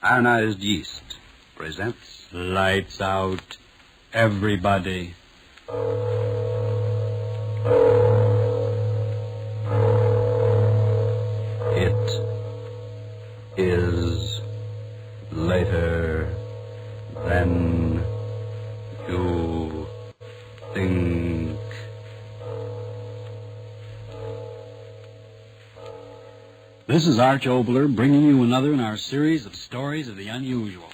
Ironized Yeast presents Lights Out, Everybody. It is later than you think. This is Arch Oboler bringing you another in our series of stories of the unusual.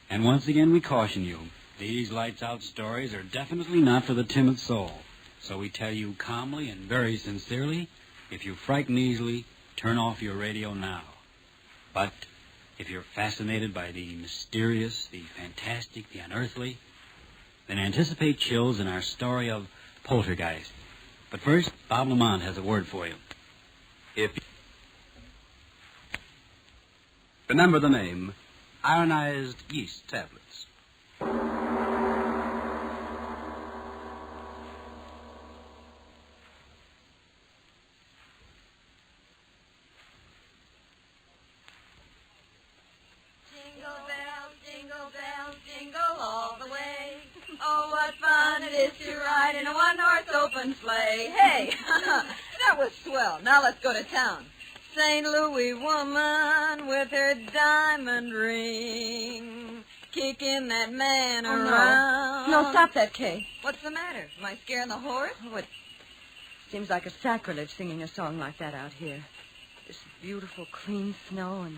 And once again we caution you, these Lights Out stories are definitely not for the timid soul. So we tell you calmly and very sincerely, if you frighten easily, turn off your radio now. But if you're fascinated by the mysterious, the fantastic, the unearthly, then anticipate chills in our story of Poltergeist. But first, Bob Lamont has a word for you. Remember the name, Ironized Yeast Tablets. Jingle bells, jingle all the way. Oh, what fun it is to ride in a one-horse open sleigh. Hey, that was swell. Now let's go to town. St. Louis woman with her diamond ring, kicking that man around. No, stop that, Kay. What's the matter? Am I scaring the horse? Oh, it seems like a sacrilege singing a song like that out here. This beautiful, clean snow and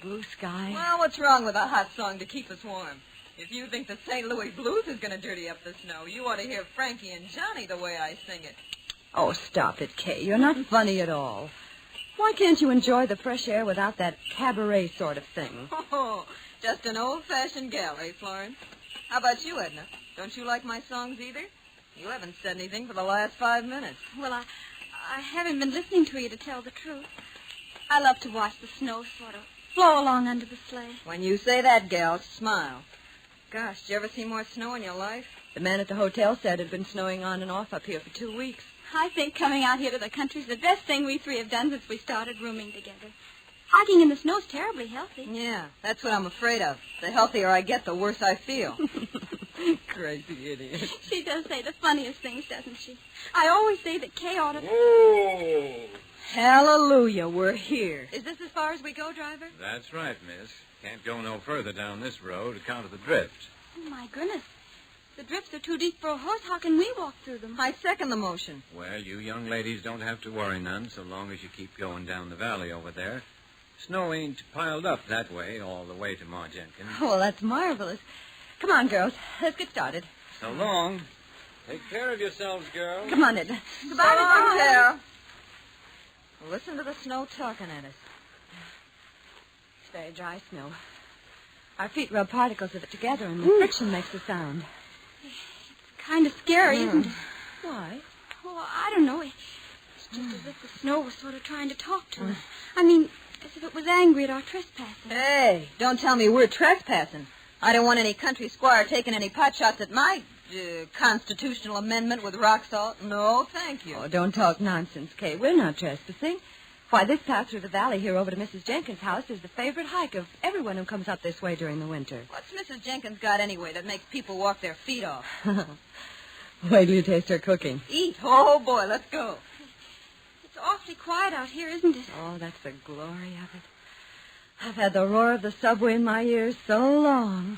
blue sky. Well, what's wrong with a hot song to keep us warm? If you think the St. Louis blues is going to dirty up the snow, you ought to hear Frankie and Johnny the way I sing it. Oh, stop it, Kay. You're not funny at all. Why can't you enjoy the fresh air without that cabaret sort of thing? Oh, just an old-fashioned gal, eh, Florence? How about you, Edna? Don't you like my songs either? You haven't said anything for the last 5 minutes. Well, I haven't been listening to you, to tell the truth. I love to watch the snow sort of flow along under the sleigh. When you say that, gal, smile. Gosh, did you ever see more snow in your life? The man at the hotel said it had been snowing on and off up here for 2 weeks. I think coming out here to the country's the best thing we three have done since we started rooming together. Hiking in the snow's terribly healthy. Yeah, that's what I'm afraid of. The healthier I get, the worse I feel. Crazy idiot. She does say the funniest things, doesn't she? I always say that Kay ought to... Whoa! Hallelujah, we're here. Is this as far as we go, driver? That's right, miss. Can't go no further down this road account of the drifts. Oh, my goodness. The drifts are too deep for a horse. How can we walk through them? I second the motion. Well, you young ladies don't have to worry none so long as you keep going down the valley over there. Snow ain't piled up that way all the way to Ma Jenkins. Oh, well, that's marvelous. Come on, girls. Let's get started. So long. Take care of yourselves, girls. Come on, Edna. Goodbye, Mr. Carol. Listen to the snow talking at us. It's very dry snow. Our feet rub particles of it together, and the friction makes a sound. Kind of scary, isn't it? Why? Oh, I don't know. It's just as if the snow was sort of trying to talk to us. I mean, as if it was angry at our trespassing. Hey, don't tell me we're trespassing. I don't want any country squire taking any pot shots at my constitutional amendment with rock salt. No, thank you. Oh, don't talk nonsense, Kay. We're not trespassing. Why, this path through the valley here over to Mrs. Jenkins' house is the favorite hike of everyone who comes up this way during the winter. What's Mrs. Jenkins got anyway that makes people walk their feet off? Wait till you taste her cooking. Eat. Oh, boy, let's go. It's awfully quiet out here, isn't it? Oh, that's the glory of it. I've had the roar of the subway in my ears so long.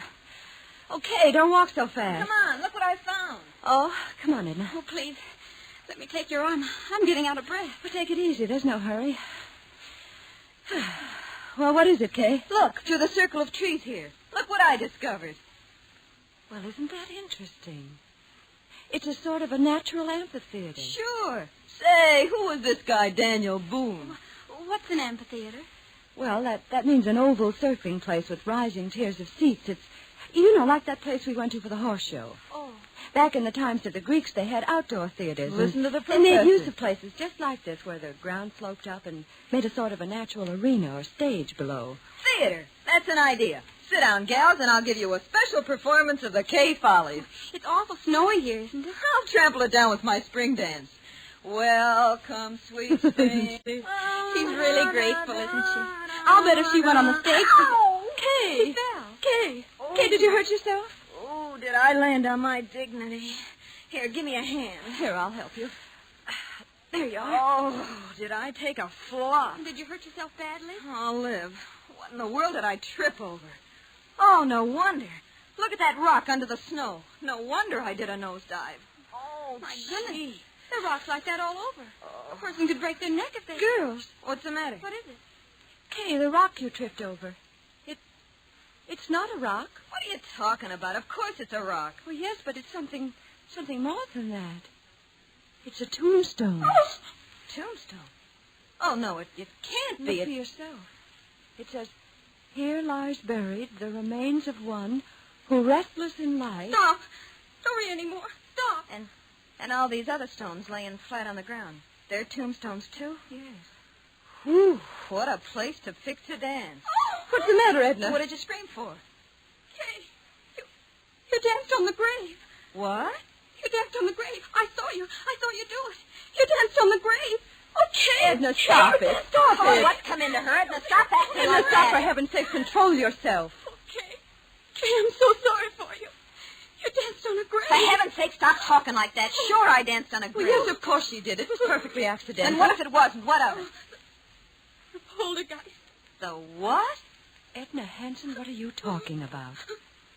Okay, don't walk so fast. Come on, look what I found. Oh, come on, Edna. Oh, please. Let me take your arm. I'm getting out of breath. Well, take it easy. There's no hurry. Well, what is it, Kay? Look, through the circle of trees here. Look what I discovered. Well, isn't that interesting? It's a sort of a natural amphitheater. Sure. Say, who was this guy, Daniel Boone? What's an amphitheater? Well, that means an oval circling place with rising tiers of seats. It's, like that place we went to for the horse show. Oh. Back in the times of the Greeks, they had outdoor theaters. Listen to the professor. And they made use of places just like this, where the ground sloped up and made a sort of a natural arena or stage below. Theater. That's an idea. Sit down, gals, and I'll give you a special performance of the Kay Follies. It's awful snowy here, isn't it? I'll trample it down with my spring dance. Welcome, sweet spring. She's really graceful, isn't she? I'll bet if she went on the stage... Ow! Kay. He fell. Kay. Kay, did you hurt yourself? Oh, did I land on my dignity? Here, give me a hand. Here, I'll help you. There you are. Oh, did I take a flop? Did you hurt yourself badly? Oh, Liv, what in the world did I trip over? Oh, no wonder. Look at that rock under the snow. No wonder I did a nosedive. Oh, My goodness. gee. There are rocks like that all over. A person could break their neck if they... Girls. What's the matter? What is it? Kay, the rock you tripped over. It's not a rock. What are you talking about? Of course it's a rock. Well, yes, but it's something more than that. It's a tombstone. Oh, tombstone. Oh, no, it can't Look be. for yourself. It says, "Here lies buried the remains of one who, restless in life..." Stop. Don't read anymore. Stop. And all these other stones laying flat on the ground. They're tombstones, too? Yes. Whew, what a place to fix a dance. What's the matter, Edna? What did you scream for? Kay, you danced on the grave. What? You danced on the grave. I saw you do it. You danced on the grave. Oh, Kay. Edna, stop it. Stop Oh, it. what's come into her? Edna, stop acting Edna, like stop, for that. heaven's sake. Control yourself. Oh, Kay. Kay, I'm so sorry for you. You danced on a grave. For heaven's sake, stop talking like that. Sure, I danced on a Well, grave. yes, of course she did. It was perfectly accidental. And what if it wasn't? What of it? The poltergeist. The what? Edna Hanson, what are you talking about?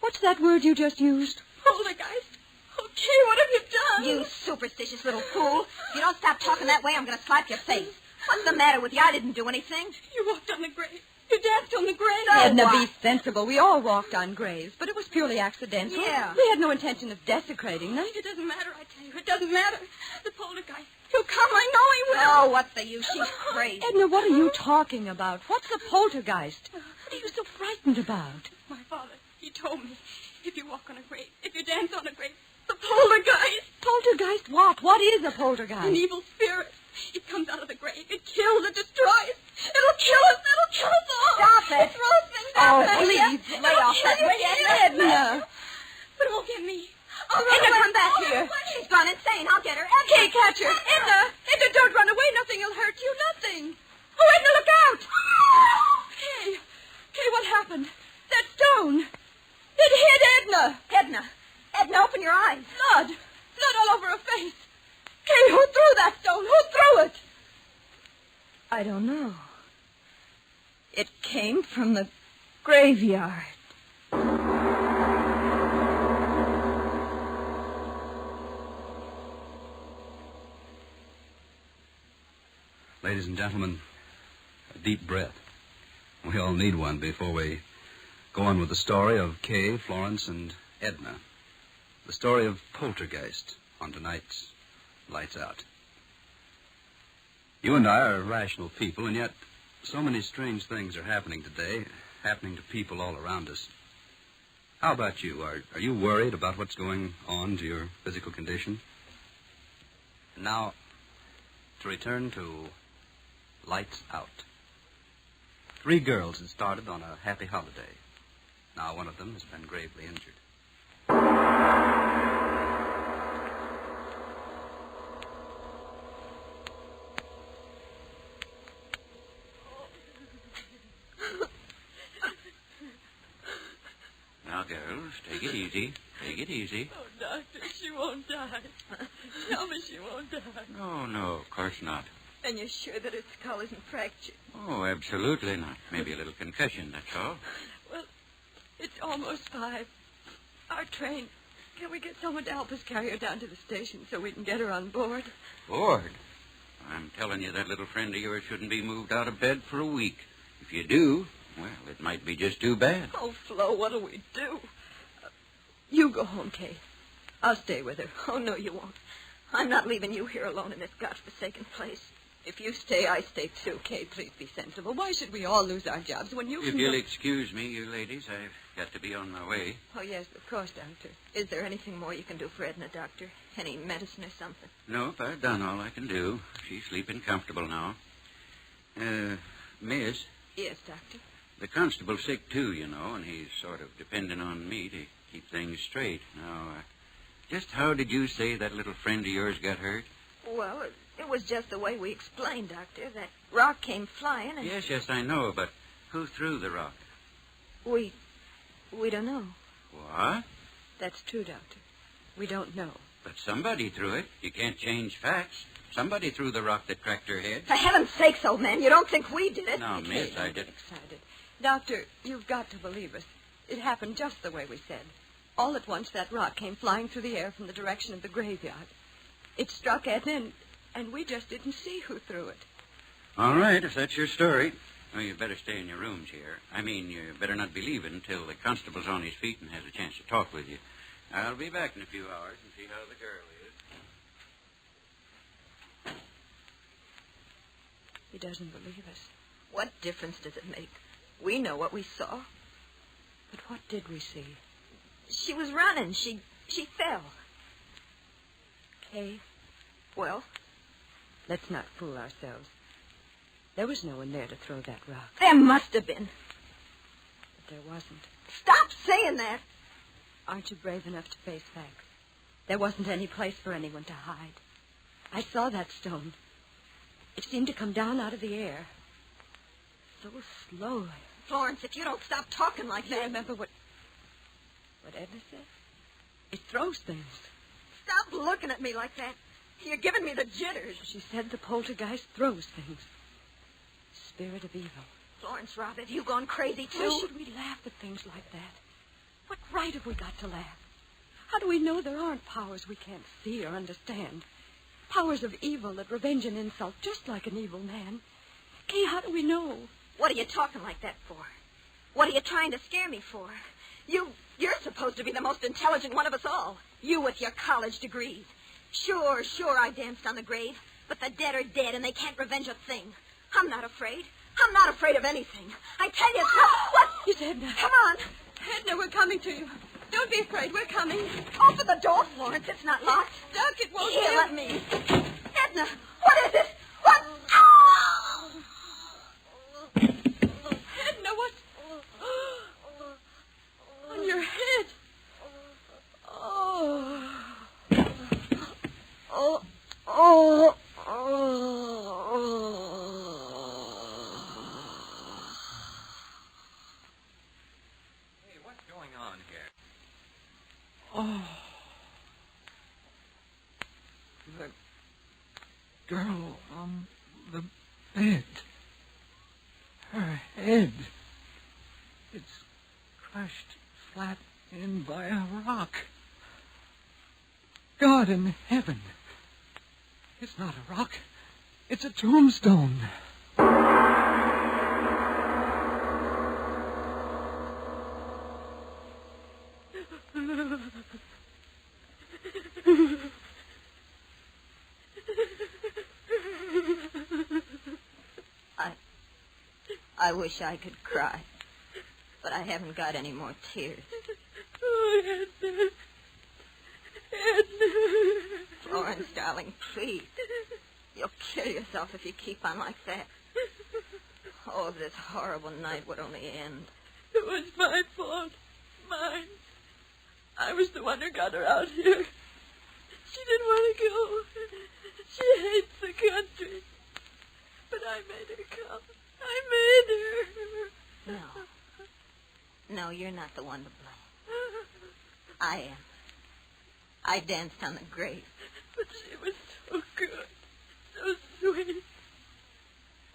What's that word you just used? Poltergeist. Oh, Kay, what have you done? You superstitious little fool. If you don't stop talking that way, I'm going to slap your face. What's the matter with you? I didn't do anything. You walked on the grave. You danced on the grave. Edna, what? be sensible. We all walked on graves, but it was purely accidental. Yeah. We had no intention of desecrating them. It doesn't matter, I tell you. It doesn't matter. The poltergeist. He'll come. I know he will. Oh, what's the use? She's crazy. Edna, what are you talking about? What's a poltergeist? What are you so frightened about? My father, he told me, if you walk on a grave, if you dance on a grave, the poltergeist. Poltergeist what? What is a poltergeist? An evil spirit. It comes out of the grave. It kills. It destroys. It'll kill us. It'll kill us all. Stop it. It throws things Oh, out at please, you. lay off that It'll way, kill Edna. you. Edna. But it won't get me. I'll run Edna, away. come back I'll here. run away. She's gone insane. I'll get her. Edna. Kay, catch her. Edna! Edna, don't run away. Nothing will hurt you. Nothing. Oh, Edna, look out! Kay. Kay, what happened? That stone. It hit Edna. Edna, open your eyes. Blood. Blood all over her face. Kay, who threw that stone? Who threw it? I don't know. It came from the graveyard. Ladies and gentlemen, a deep breath. We all need one before we go on with the story of Kay, Florence, and Edna. The story of Poltergeist on tonight's Lights Out. You and I are rational people, and yet so many strange things are happening today, happening to people all around us. How about you? Are you worried about what's going on to your physical condition? And now, to return to Lights Out. 3 girls had started on a happy holiday. Now one of them has been gravely injured. Now, girls, take it easy. Take it easy. Oh, Doctor, she won't die. Tell me she won't die. No, of course not. And you're sure that her skull isn't fractured? Oh, absolutely not. Maybe a little concussion, that's all. Well, it's almost 5. Our train. Can we get someone to help us carry her down to the station so we can get her on board? Bored? I'm telling you, that little friend of yours shouldn't be moved out of bed for a week. If you do, well, it might be just too bad. Oh, Flo, what'll we do? You go home, Kay. I'll stay with her. Oh, no, you won't. I'm not leaving you here alone in this godforsaken place. If you stay, I stay too. Kay, please be sensible. Why should we all lose our jobs when you If can... you'll excuse me, you ladies, I've got to be on my way. Oh, yes, of course, Doctor. Is there anything more you can do for Edna, Doctor? Any medicine or something? Nope, I've done all I can do. She's sleeping comfortable now. Miss, Yes, Doctor. the constable's sick too, you know, and he's sort of depending on me to keep things straight. Now, just how did you say that little friend of yours got hurt? Well, it was just the way we explained, Doctor. That rock came flying and Yes, I know, but who threw the rock? we We don't know. What? That's true, Doctor. We don't know. But somebody threw it. You can't change facts. Somebody threw the rock that cracked her head. For heaven's sakes, old man, you don't think we did it? No, Okay, miss, I don't get didn't. excited. Doctor, you've got to believe us. It happened just the way we said. All at once, that rock came flying through the air from the direction of the graveyard. It struck Edna, and we just didn't see who threw it. All right, if that's your story. Well, you better stay in your rooms here. I mean, you better not be leaving until the constable's on his feet and has a chance to talk with you. I'll be back in a few hours and see how the girl is. He doesn't believe us. What difference does it make? We know what we saw. But what did we see? She was running. She fell. Kay, well, let's not fool ourselves. There was no one there to throw that rock. There must have been. But there wasn't. Stop saying that! Aren't you brave enough to face facts? There wasn't any place for anyone to hide. I saw that stone. It seemed to come down out of the air. So slowly. Florence, if you don't stop talking like that... You remember what Edna said? It throws things. Stop looking at me like that. You're giving me the jitters. She said the poltergeist throws things. Spirit of evil. Florence, Rob, have you gone crazy, too? Why should we laugh at things like that? What right have we got to laugh? How do we know there aren't powers we can't see or understand? Powers of evil that revenge an insult just like an evil man. Kay, how do we know? What are you talking like that for? What are you trying to scare me for? You're supposed to be the most intelligent one of us all. You with your college degrees. Sure, I danced on the grave. But the dead are dead and they can't revenge a thing. I'm not afraid. I'm not afraid of anything. I tell you, what? It's Edna. Come on. Edna, we're coming to you. Don't be afraid. We're coming. Open the door, Florence. It's not locked. Duck, it won't Here, let me. Edna, what is it? What? Oh! Edna, what? On your head. Oh. Oh. Oh. Hey, what's going on here? Oh. The girl on the bed. Her head. It's crushed flat in by a rock. God in heaven. It's not a rock. It's a tombstone. I wish I could cry, but I haven't got any more tears. Oh, Edna. Edna. Florence, darling, please. You'll kill yourself if you keep on like that. Oh, if this horrible night would only end. It was my fault. Mine. I was the one who got her out here. She didn't want to go. She hates the country. But I made her come. I made her. No, you're not the one to blame. I am. I danced on the grave. But she was so good. So sweet.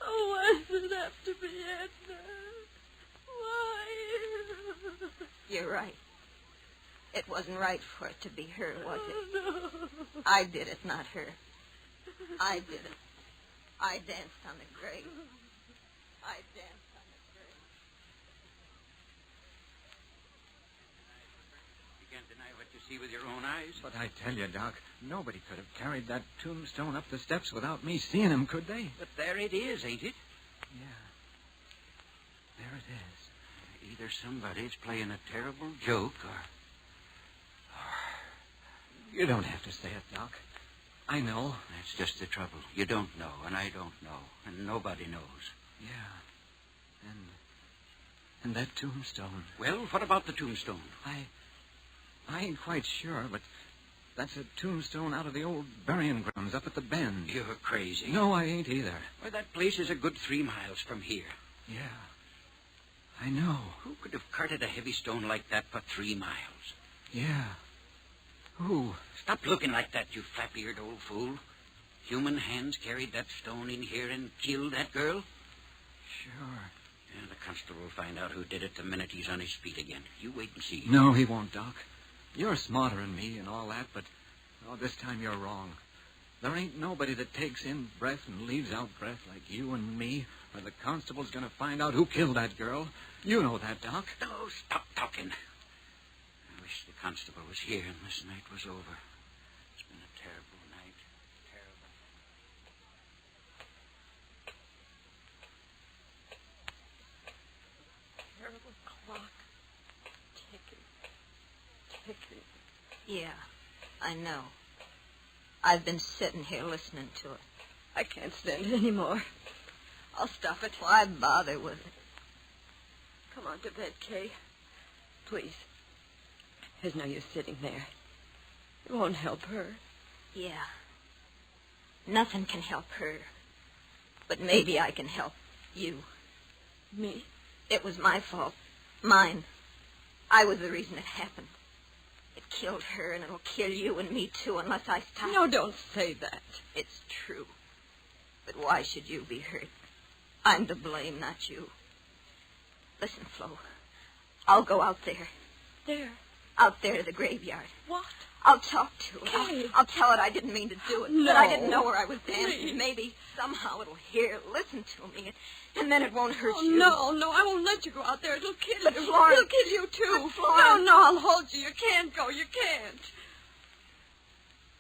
Oh, why does it have to be Edna? Why? You're right. It wasn't right for it to be her, was it? No. I did it, not her. I did it. I danced on the grave. I danced on the grave. You can't deny what you see with your own eyes. But I tell you, Doc, nobody could have carried that tombstone up the steps without me seeing him, could they? But there it is, ain't it? Yeah. There it is. Either somebody's playing a terrible joke or... You don't have to say it, Doc. I know. That's just the trouble. You don't know, and I don't know, and nobody knows. Yeah. And that tombstone. Well, what about the tombstone? I ain't quite sure, but that's a tombstone out of the old burying grounds up at the bend. You're crazy. No, I ain't either. Well, that place is a good 3 miles from here. Yeah. I know. Who could have carted a heavy stone like that for 3 miles? Yeah. Who? Stop looking like that, you flap-eared old fool. Human hands carried that stone in here and killed that girl? Sure. Yeah, the constable will find out who did it the minute he's on his feet again. You wait and see. No, he won't, Doc. You're smarter than me and all that, but this time you're wrong. There ain't nobody that takes in breath and leaves out breath like you and me, or the constable's going to find out who killed that girl. You know that, Doc. No, stop talking. I wish the constable was here and this night was over. It's been a terrible night. Terrible. Terrible clock. Ticking. Yeah, I know. I've been sitting here listening to it. I can't stand it anymore. I'll stop it. Why bother with it? Come on to bed, Kay. Please. There's no use sitting there. It won't help her. Yeah. Nothing can help her. But maybe I can help you. Me? It was my fault. Mine. I was the reason it happened. It killed her, and it'll kill you and me, too, unless I stop. No, don't say that. It's true. But why should you be hurt? I'm to blame, not you. Listen, Flo. I'll go out there. There? Out there to the graveyard. What? I'll talk to it. Kay. I'll tell it I didn't mean to do it. No. That I didn't know where I was dancing. Please. Maybe somehow it'll hear, listen to me, and then it won't hurt Oh, you. no, I won't let you go out there. It'll kill But you. Florence... It'll kill you, too. But Florence... No, I'll hold you. You can't go. You can't.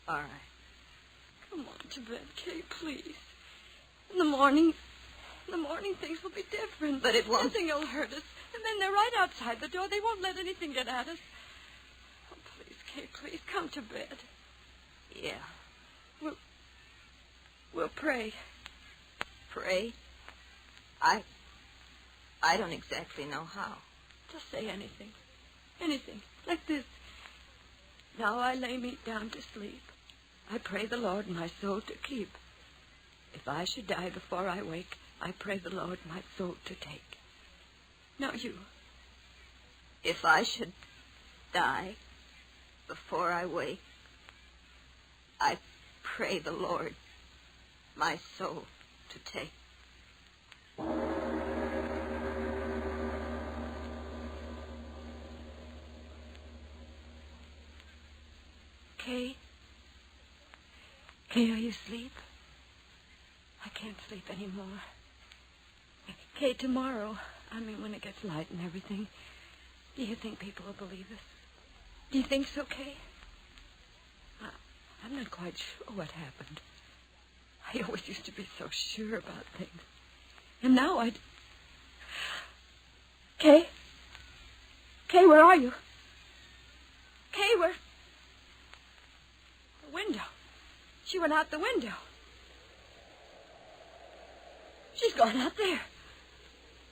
All right. Come on to bed, Kay, please. In the morning things will be different. But it won't. Nothing will hurt us. And then they're right outside the door. They won't let anything get at us. Oh, please, Kay, please, come to bed. Yeah. We'll pray. Pray? I don't exactly know how. Just say anything. Anything. Like this. Now I lay me down to sleep. I pray the Lord my soul to keep. If I should die before I wake, I pray the Lord my soul to take. Now you. If I should die before I wake, I pray the Lord my soul to take. Kay? Kay, are you asleep? I can't sleep anymore. Kay, tomorrow, when it gets light and everything, do you think people will believe us? Do you think so, Kay? I'm not quite sure what happened. I always used to be so sure about things. And now Kay? Kay, where are you? Kay, where... The window. She went out the window. She's gone out there.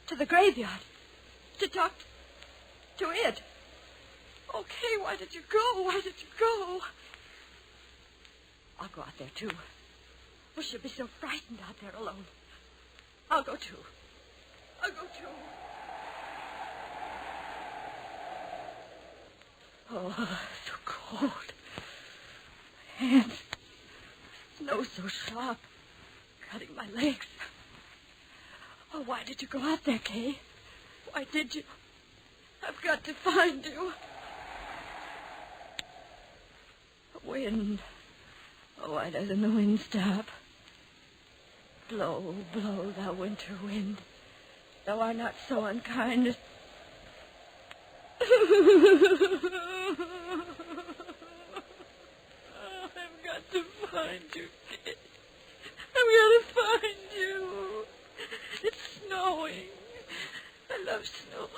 To the graveyard. To talk to it. Oh, Kay, why did you go? Why did you go? I'll go out there, too. Oh, she'll be so frightened out there alone. I'll go, too. Oh, so cold. My hands. Snow so sharp. Cutting my legs. Oh, why did you go out there, Kay? Why did you? I've got to find you. The wind. Oh, why doesn't the wind stop? Blow, blow, thou winter wind. Thou art not so unkind as... I've got to find you, kid. I've got to find you. It's snowing. I love snow.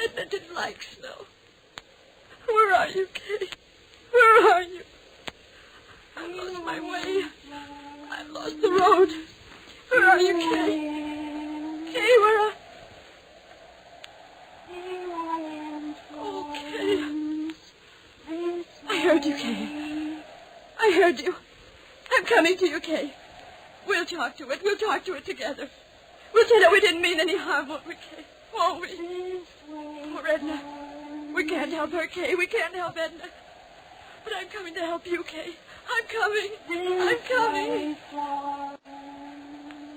Edna didn't like snow. Where are you, Kay? Where are you? I've lost my way. I've lost the road. Where are you, Kay? Kay, where are... Oh, Kay. I heard you, Kay. I heard you. I'm coming to you, Kay. We'll talk to it. We'll talk to it together. We'll tell it we didn't mean any harm, won't we, Kay? Won't we? Oh, Edna, we can't help her, Kay. We can't help Edna. But I'm coming to help you, Kay. I'm coming. I'm coming.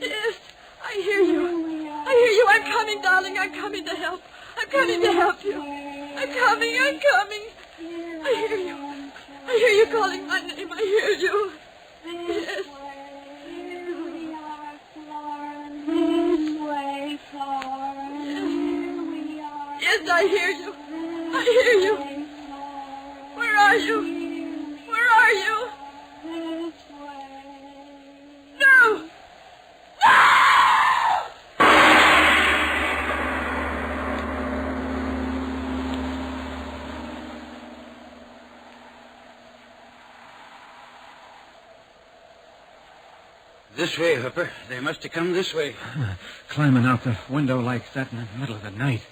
Yes, I hear you. I hear you. I'm coming, darling. I'm coming to help. I'm coming to help you. I'm coming. I'm coming. I hear you. I hear you calling my name. I hear you. Yes. Yes, I hear you. I hear you. Where are you? Where are you? No! No! This way, Hooper. They must have come this way. Climbing out the window like that in the middle of the night.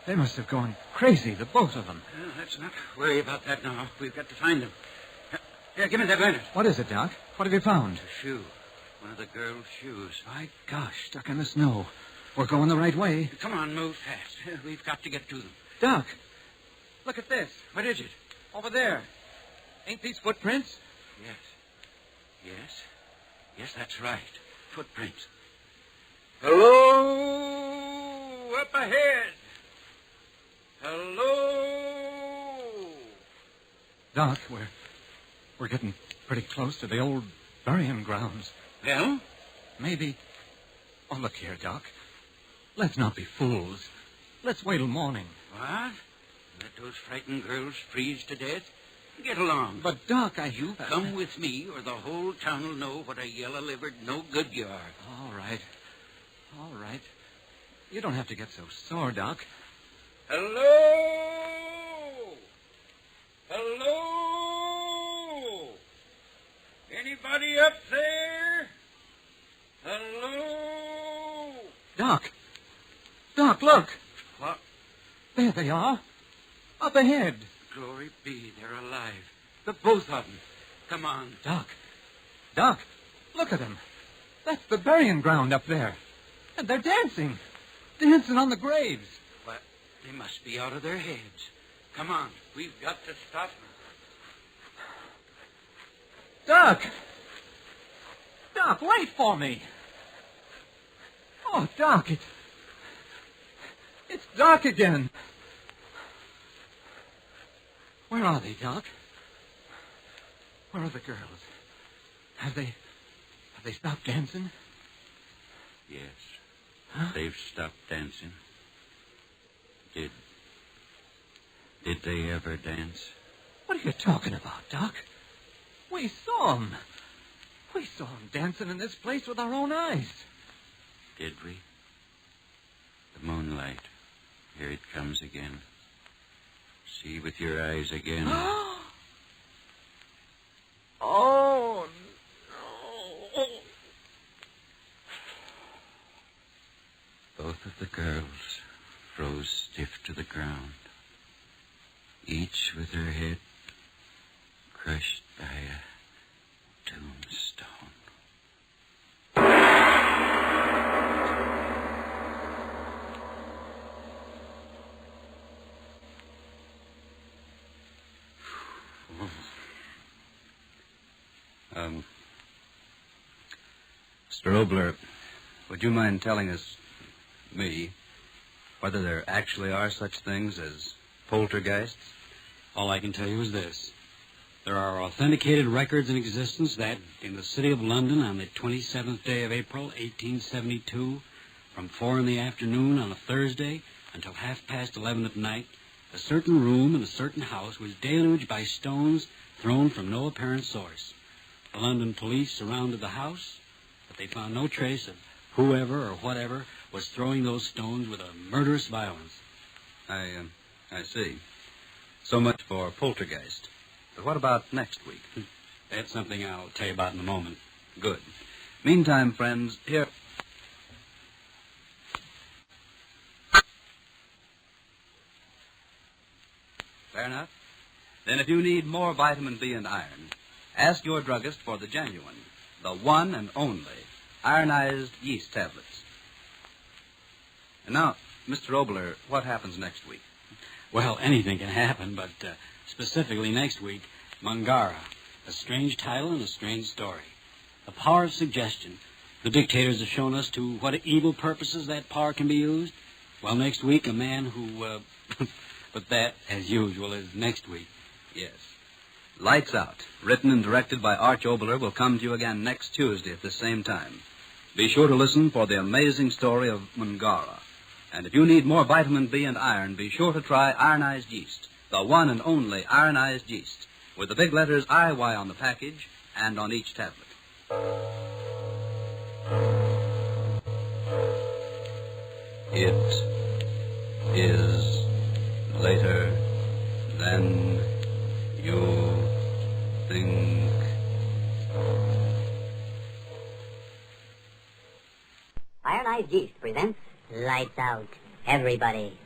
They must have gone crazy, the both of them. Well, let's not worry about that now. We've got to find them. Here, give me that lantern. What is it, Doc? What have you found? A shoe. One of the girl's shoes. My gosh, stuck in the snow. We're going the right way. Come on, move fast. We've got to get to them. Doc, look at this. What is it? Over there. Ain't these footprints? Yes. Yes. Yes, that's right. Footprints. Hello! Up ahead! Hello! Doc, we're getting pretty close to the old burying grounds. Well? Maybe... Oh, look here, Doc. Let's not be fools. Let's wait till morning. What? Let those frightened girls freeze to death? Get along. But, Doc, You come with me, or the whole town will know what a yellow-livered no good you are. All right. All right. You don't have to get so sore, Doc. Hello? Hello? Anybody up there? Hello? Doc! Doc, look! What? There they are. Up ahead. Glory be, they're alive. The both of them. Come on. Doc! Doc! Look at them. That's the burying ground up there. And they're dancing. Dancing on the graves. What? They must be out of their heads. Come on. We've got to stop them. Doc! Doc, wait for me. Oh, Doc, it's dark again. Where are they, Doc? Where are the girls? Have they stopped dancing? Yes. Huh? They've stopped dancing. Did they ever dance? What are you talking about, Doc? We saw them. We saw them dancing in this place with our own eyes. Did we? The moonlight. Here it comes again. See with your eyes again. Oh, no. Both of the girls froze stiff to the ground, each with her head crushed by a tombstone. Mr. Oboler, would you mind telling me, whether there actually are such things as poltergeists? All I can tell you is this. There are authenticated records in existence that, in the city of London on the 27th day of April, 1872, from 4 in the afternoon on a Thursday until 11:30 at night, a certain room in a certain house was deluged by stones thrown from no apparent source. The London police surrounded the house, but they found no trace of whoever or whatever was throwing those stones with a murderous violence. I see. So much for poltergeist. But what about next week? That's something I'll tell you about in a moment. Good. Meantime, friends, here... Fair enough. Then if you need more vitamin B and iron, ask your druggist for the genuine, the one and only, ironized yeast tablets. And now, Mr. Oboler, what happens next week? Well, anything can happen, but specifically next week, Mangara. A strange title and a strange story. The power of suggestion. The dictators have shown us to what evil purposes that power can be used. Well, next week, a man who... but that, as usual, is next week. Yes. Lights Out, written and directed by Arch Oboler, will come to you again next Tuesday at the same time. Be sure to listen for the amazing story of Mangara. And if you need more vitamin B and iron, be sure to try ironized yeast, the one and only ironized yeast, with the big letters IY on the package and on each tablet. It is later than you think. Ironized Yeast presents Lights Out, everybody.